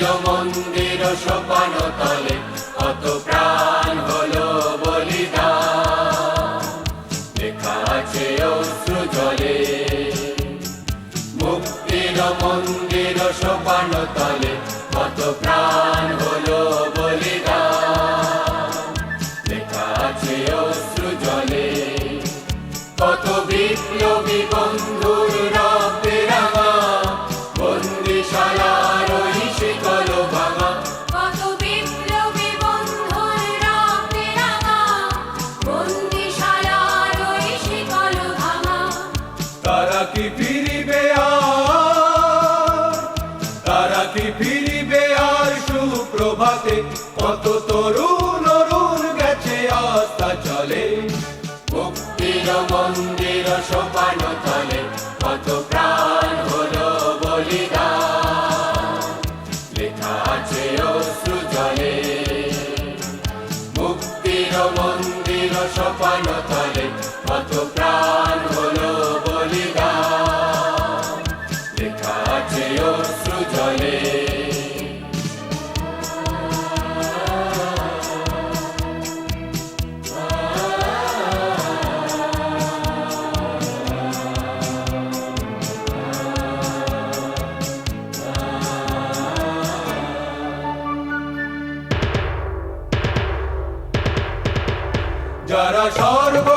মন্দির সোপান তলে কত প্রাণ হলো বলিদান, লেখা আছে অশ্রু জলে। মুক্তির মন্দির সোপান তলে কত প্রাণ হলো বলিদান, লেখা আছে অশ্রু জলে। কত বিপ্লবী বন্ধুর রক্তে রাঙা বন্দিশালার ওই শিকল ভাঙা, কত বিপ্লবী বন্ধুর রক্তে রাঙা বন্দিশালার ওই শিকল ভাঙা। তারা কি ফিরিবে আর, তারা কি ফিরিবে আর সুপ্রভাতে? কত তরুণ অরুণ গেছে আস্থা চলে। মুক্তির মন্দির সোপান তলে কত প্রাণ হলো বলিদান, লেখা আছে অশ্রু জলে। মুক্তির মন্দির সোপান তলে কত প্রাণ হলো বলিদান, লেখা আছে অশ্রু জলে। যারা সর্ব